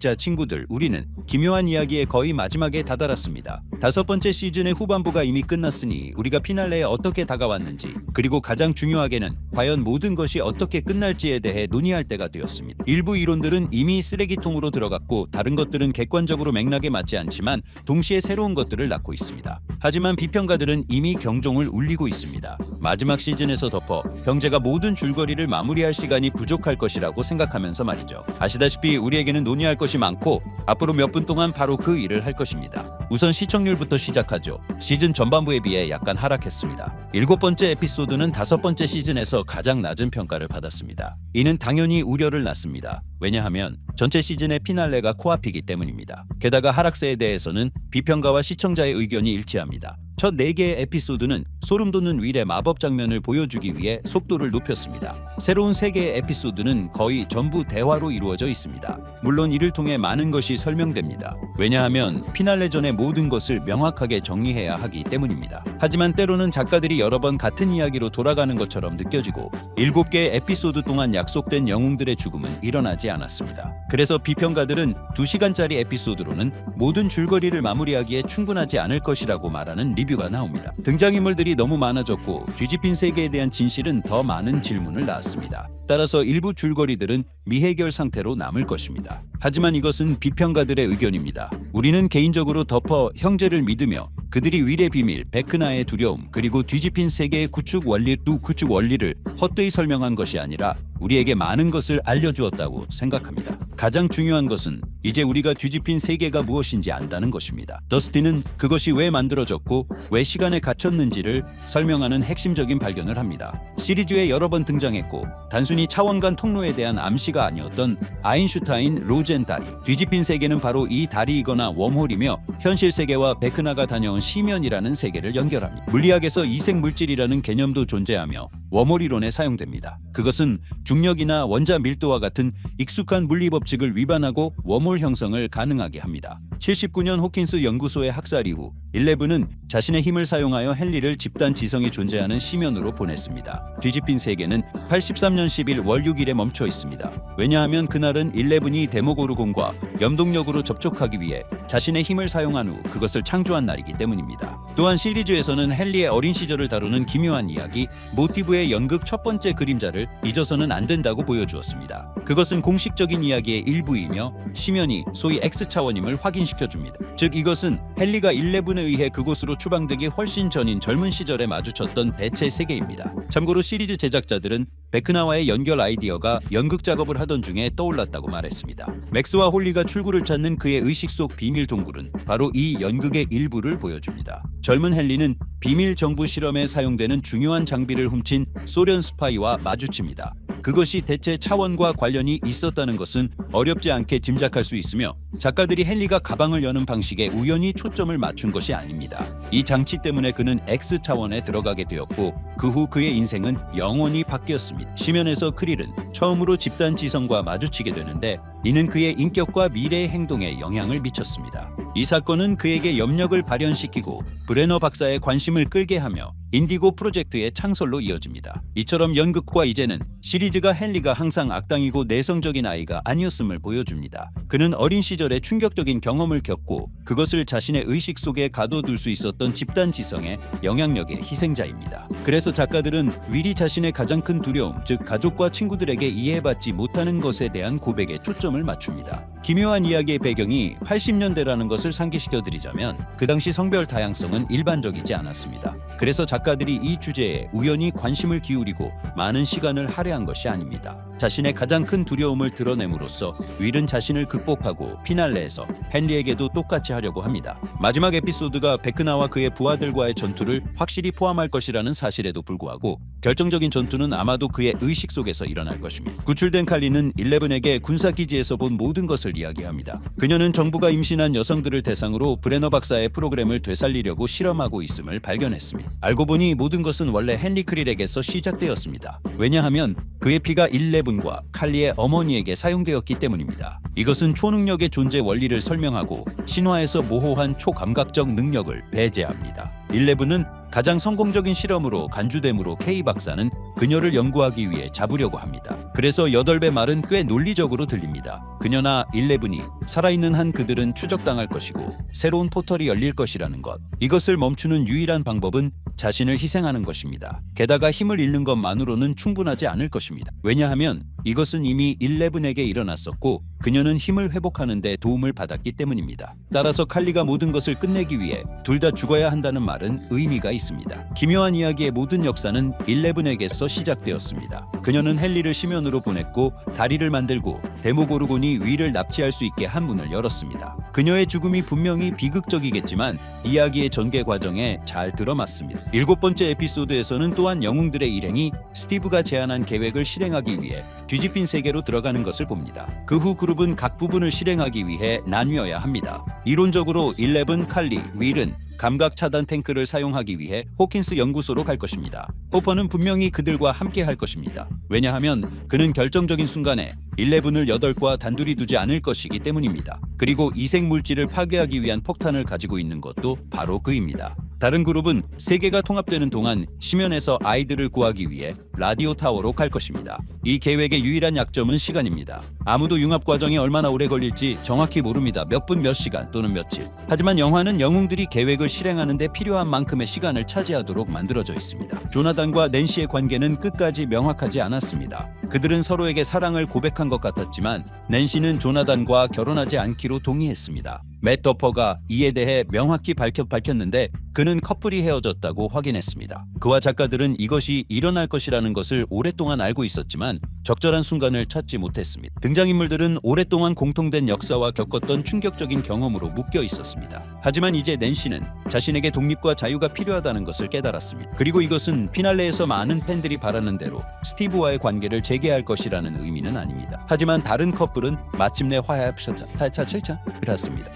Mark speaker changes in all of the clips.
Speaker 1: 자, 친구들, 우리는 기묘한 이야기의 거의 마지막에 다다랐습니다. 5번째 시즌의 후반부가 이미 끝났으니 우리가 피날레에 어떻게 다가왔는지, 그리고 가장 중요하게는 과연 모든 것이 어떻게 끝날지에 대해 논의할 때가 되었습니다. 일부 이론들은 이미 쓰레기통으로 들어갔고 다른 것들은 객관적으로 맥락에 맞지 않지만 동시에 새로운 것들을 낳고 있습니다. 하지만 비평가들은 이미 경종을 울리고 있습니다. 마지막 시즌에서 덮어 형제가 모든 줄거리를 마무리할 시간이 부족할 것이라고 생각하면서 말이죠. 아시다시피 우리에게는 논의할 것이 많고 앞으로 몇 분 동안 바로 그 일을 할 것입니다. 우선 시청률부터 시작하죠. 시즌 전반부에 비해 약간 하락했습니다. 7번째 에피소드는 5번째 시즌에서 가장 낮은 평가를 받았습니다. 이는 당연히 우려를 낳습니다. 왜냐하면 전체 시즌의 피날레가 코앞이기 때문입니다. 게다가 하락세에 대해서는 비평가와 시청자의 의견이 일치합니다. 첫 4개의 에피소드는 소름돋는 윌의 마법 장면을 보여주기 위해 속도를 높였습니다. 새로운 3개의 에피소드는 거의 전부 대화로 이루어져 있습니다. 물론 이를 통해 많은 것이 설명됩니다. 왜냐하면 피날레 전의 모든 것을 명확하게 정리해야 하기 때문입니다. 하지만 때로는 작가들이 여러 번 같은 이야기로 돌아가는 것처럼 느껴지고 7개의 에피소드 동안 약속된 영웅들의 죽음은 일어나지 않았습니다. 그래서 비평가들은 2시간짜리 에피소드로는 모든 줄거리를 마무리하기에 충분하지 않을 것이라고 말하는 리뷰가 나옵니다. 등장인물들이 너무 많아졌고 뒤집힌 세계에 대한 진실은 더 많은 질문을 낳았습니다. 따라서 일부 줄거리들은 미해결 상태로 남을 것입니다. 하지만 이것은 비평가들의 의견입니다. 우리는 개인적으로 덮어 형제를 믿으며 그들이 윌의 비밀, 베크나의 두려움, 그리고 뒤집힌 세계의 구축 원리를 헛되이 설명한 것이 아니라 우리에게 많은 것을 알려주었다고 생각합니다. 가장 중요한 것은 이제 우리가 뒤집힌 세계가 무엇인지 안다는 것입니다. 더스틴은 그것이 왜 만들어졌고 왜 시간에 갇혔는지를 설명하는 핵심적인 발견을 합니다. 시리즈에 여러 번 등장했고 단순히 차원 간 통로에 대한 암시가 아니었던 아인슈타인 로젠 다리. 뒤집힌 세계는 바로 이 다리이거나 웜홀이며 현실 세계와 베크나가 다녀온 시면이라는 세계를 연결합니다. 물리학에서 이색 물질이라는 개념도 존재하며 웜홀 이론에 사용됩니다. 그것은 중력이나 원자 밀도와 같은 익숙한 물리 법칙을 위반하고 웜홀 형성을 가능하게 합니다. 79년 호킨스 연구소의 학살 이후 11은 자신의 힘을 사용하여 헨리를 집단 지성이 존재하는 시면으로 보냈습니다. 뒤집힌 세계는 83년 10일 월 6일에 멈춰 있습니다. 왜냐하면 그날은 11이 데모고르곤과 염동력으로 접촉하기 위해 자신의 힘을 사용한 후 그것을 창조한 날이기 때문입니다. 또한 시리즈에서는 헨리의 어린 시절을 다루는 기묘한 이야기, 모티브의 연극 첫 번째 그림자를 잊어서는 안 된다고 보여주었습니다. 그것은 공식적인 이야기의 일부이며 시면이 소위 X차원임을 확인시켜줍니다. 즉 이것은 헨리가 11에 의해 그곳으로 추방되기 훨씬 전인 젊은 시절에 마주쳤던 대체 세계입니다. 참고로 시리즈 제작자들은 베크나와의 연결 아이디어가 연극 작업을 하던 중에 떠올랐다고 말했습니다. 맥스와 홀리가 출구를 찾는 그의 의식 속 비밀 동굴은 바로 이 연극의 일부를 보여줍니다. 젊은 헨리는 비밀 정부 실험에 사용되는 중요한 장비를 훔친 소련 스파이와 마주칩니다. 그것이 대체 차원과 관련이 있었다는 것은 어렵지 않게 짐작할 수 있으며 작가들이 헨리가 가방을 여는 방식에 우연히 초점을 맞춘 것이 아닙니다. 이 장치 때문에 그는 X차원에 들어가게 되었고 그 후 그의 인생은 영원히 바뀌었습니다. 시면에서 크릴은 처음으로 집단 지성과 마주치게 되는데 이는 그의 인격과 미래의 행동에 영향을 미쳤습니다. 이 사건은 그에게 염력을 발현시키고 브레너 박사의 관심을 끌게 하며 인디고 프로젝트의 창설로 이어집니다. 이처럼 연극과 이제는 시리즈가 헨리가 항상 악당이고 내성적인 아이가 아니었음을 보여줍니다. 그는 어린 시절에 충격적인 경험을 겪고 그것을 자신의 의식 속에 가둬둘 수 있었던 집단 지성의 영향력의 희생자입니다. 그래서 작가들은 윌이 자신의 가장 큰 두려움, 즉 가족과 친구들에게 이해받지 못하는 것에 대한 고백에 초점을 맞춥니다. 기묘한 이야기의 배경이 80년대라는 것을 상기시켜드리자면 그 당시 성별 다양성은 일반적이지 않았습니다. 그래서 작가들이 이 주제에 우연히 관심을 기울이고 많은 시간을 할애한 것이 아닙니다. 자신의 가장 큰 두려움을 드러냄으로써 윌은 자신을 극복하고 피날레에서 헨리에게도 똑같이 하려고 합니다. 마지막 에피소드가 베크나와 그의 부하들과의 전투를 확실히 포함할 것이라는 사실에도 불구하고 결정적인 전투는 아마도 그의 의식 속에서 일어날 것입니다. 구출된 칼리는 11에게 군사기지에서 본 모든 것을 이야기합니다. 그녀는 정부가 임신한 여성들을 대상으로 브레너 박사의 프로그램을 되살리려고 실험하고 있음을 발견했습니다. 알고 보니 모든 것은 원래 헨리 크릴에게서 시작되었습니다. 왜냐하면 그의 피가 11과 칼리의 어머니에게 사용되었기 때문입니다. 이것은 초능력의 존재 원리를 설명하고 신화에서 모호한 초감각적 능력을 배제합니다. 11은 가장 성공적인 실험으로 간주됨으로 K 박사는 그녀를 연구하기 위해 잡으려고 합니다. 그래서 8배 말은 꽤 논리적으로 들립니다. 그녀나 11이 살아있는 한 그들은 추적당할 것이고 새로운 포털이 열릴 것이라는 것. 이것을 멈추는 유일한 방법은 자신을 희생하는 것입니다. 게다가 힘을 잃는 것만으로는 충분하지 않을 것입니다. 왜냐하면 이것은 이미 11에게 일어났었고 그녀는 힘을 회복하는 데 도움을 받았기 때문입니다. 따라서 칼리가 모든 것을 끝내기 위해 둘 다 죽어야 한다는 말은 의미가 있습니다. 기묘한 이야기의 모든 역사는 11에게서 시작되었습니다. 그녀는 헨리를 심연으로 보냈고 다리를 만들고 데모고르곤이 위를 납치할 수 있게 한 문을 열었습니다. 그녀의 죽음이 분명히 비극적이겠지만 이야기의 전개 과정에 잘 들어맞습니다. 7번째 에피소드에서는 또한 영웅들의 일행이 스티브가 제안한 계획을 실행하기 위해 뒤집힌 세계로 들어가는 것을 봅니다. 그 후 그룹은 각 부분을 실행하기 위해 나뉘어야 합니다. 이론적으로 11, 칼리, 윌은 감각 차단 탱크를 사용하기 위해 호킨스 연구소로 갈 것입니다. 호퍼는 분명히 그들과 함께 할 것입니다. 왜냐하면 그는 결정적인 순간에 11을 8과 단둘이 두지 않을 것이기 때문입니다. 그리고 이색 물질을 파괴하기 위한 폭탄을 가지고 있는 것도 바로 그입니다. 다른 그룹은 세계가 통합되는 동안 심연에서 아이들을 구하기 위해 라디오 타워로 갈 것입니다. 이 계획의 유일한 약점은 시간입니다. 아무도 융합 과정이 얼마나 오래 걸릴지 정확히 모릅니다. 몇 분, 몇 시간 또는 며칠. 하지만 영화는 영웅들이 계획을 실행하는 데 필요한 만큼의 시간을 차지하도록 만들어져 있습니다. 조나단과 낸시의 관계는 끝까지 명확하지 않았습니다. 그들은 서로에게 사랑을 고백한 것 같았지만 낸시는 조나단과 결혼하지 않기로 동의했습니다. 맷 더퍼가 이에 대해 명확히 밝혔는데 그는 커플이 헤어졌다고 확인했습니다. 그와 작가들은 이것이 일어날 것이라는 것을 오랫동안 알고 있었지만 적절한 순간을 찾지 못했습니다. 등장인물들은 오랫동안 공통된 역사와 겪었던 충격적인 경험으로 묶여 있었습니다. 하지만 이제 낸시는 자신에게 독립과 자유가 필요하다는 것을 깨달았습니다. 그리고 이것은 피날레에서 많은 팬들이 바라는 대로 스티브와의 관계를 재개할 것이라는 의미는 아닙니다. 하지만 다른 커플은 마침내 화해했습니다.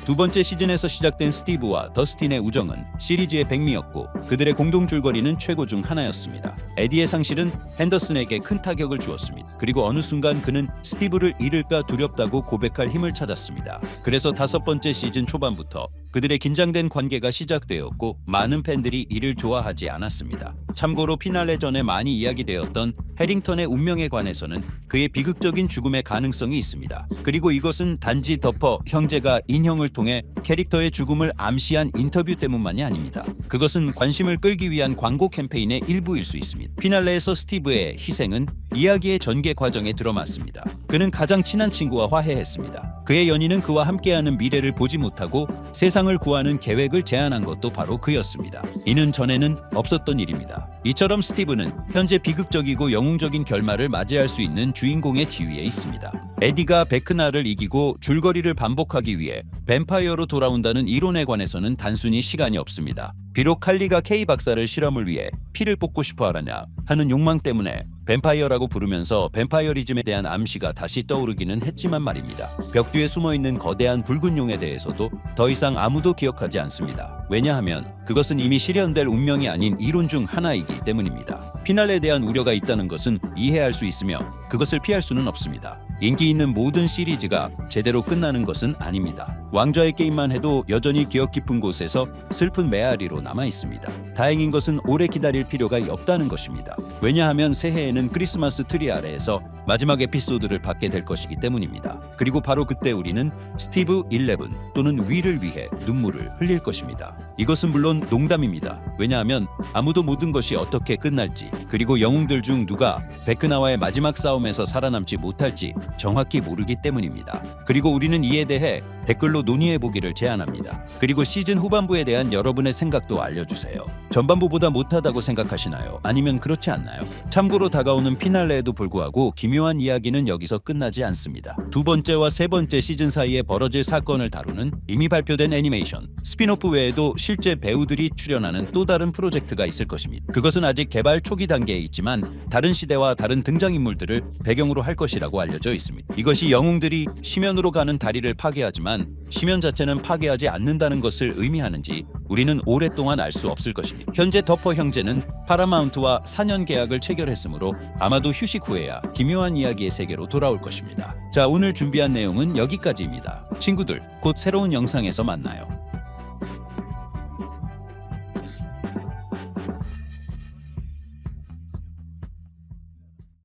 Speaker 1: 두 번째 시즌에서 시작된 스티브와 더스틴의 우정은 시리즈의 백미였고 그들의 공동 줄거리는 최고 중 하나였습니다. 에디의 상실은 핸더슨에게 큰 타격을 주었습니다. 그리고 어느 순간 그는 스티브를 잃을까 두렵다고 고백할 힘을 찾았습니다. 그래서 5번째 시즌 초반부터 그들의 긴장된 관계가 시작되었고 많은 팬들이 이를 좋아하지 않았습니다. 참고로 피날레 전에 많이 이야기되었던 해링턴의 운명에 관해서는 그의 비극적인 죽음의 가능성이 있습니다. 그리고 이것은 단지 더퍼 형제가 인형을 통해 캐릭터의 죽음을 암시한 인터뷰 때문만이 아닙니다. 그것은 관심을 끌기 위한 광고 캠페인의 일부일 수 있습니다. 피날레에서 스티브의 희생은 이야기의 전개 과정에 들어맞습니다. 그는 가장 친한 친구와 화해했습니다. 그의 연인은 그와 함께하는 미래를 보지 못하고 세상을 구하는 계획을 제안한 것도 바로 그였습니다. 이는 전에는 없었던 일입니다. 이처럼 스티브는 현재 비극적이고 영웅적인 결말을 맞이할 수 있는 주인공의 지위에 있습니다. 에디가 베크나를 이기고 줄거리를 반복하기 위해 뱀파이어로 돌아온다는 이론에 관해서는 단순히 시간이 없습니다. 비록 칼리가 K 박사를 실험을 위해 피를 뽑고 싶어 하는 욕망 때문에 뱀파이어라고 부르면서 뱀파이어리즘에 대한 암시가 다시 떠오르기는 했지만 말입니다. 벽 뒤에 숨어있는 거대한 붉은 용에 대해서도 더 이상 아무도 기억하지 않습니다. 왜냐하면 그것은 이미 실현될 운명이 아닌 이론 중 하나이기 때문입니다. 피날레에 대한 우려가 있다는 것은 이해할 수 있으며 그것을 피할 수는 없습니다. 인기 있는 모든 시리즈가 제대로 끝나는 것은 아닙니다. 왕좌의 게임만 해도 여전히 기억 깊은 곳에서 슬픈 메아리로 남아 있습니다. 다행인 것은 오래 기다릴 필요가 없다는 것입니다. 왜냐하면 새해에는 크리스마스 트리 아래에서 마지막 에피소드를 받게 될 것이기 때문입니다. 그리고 바로 그때 우리는 스티브 11 또는 윌을 위해 눈물을 흘릴 것입니다. 이것은 물론 농담입니다. 왜냐하면 아무도 모든 것이 어떻게 끝날지 그리고 영웅들 중 누가 베크나와의 마지막 싸움에서 살아남지 못할지 정확히 모르기 때문입니다. 그리고 우리는 이에 대해 댓글로 논의해보기를 제안합니다. 그리고 시즌 후반부에 대한 여러분의 생각도 알려주세요. 전반부보다 못하다고 생각하시나요? 아니면 그렇지 않나요? 참고로 다가오는 피날레에도 불구하고 기묘한 이야기는 여기서 끝나지 않습니다. 두 번째와 세 번째 시즌 사이에 벌어질 사건을 다루는 이미 발표된 애니메이션, 스피노프 외에도 실제 배우들이 출연하는 또 다른 프로젝트가 있을 것입니다. 그것은 아직 개발 초기 단계에 있지만 다른 시대와 다른 등장인물들을 배경으로 할 것이라고 알려져 있습니다. 이것이 영웅들이 심연으로 가는 다리를 파괴하지만 심연 자체는 파괴하지 않는다는 것을 의미하는지 우리는 오랫동안 알 수 없을 것입니다. 현재 더퍼 형제는 파라마운트와 4년 계약을 체결했으므로 아마도 휴식 후에야 기묘한 이야기의 세계로 돌아올 것입니다. 자, 오늘 준비한 내용은 여기까지입니다. 친구들, 곧 새로운 영상에서 만나요.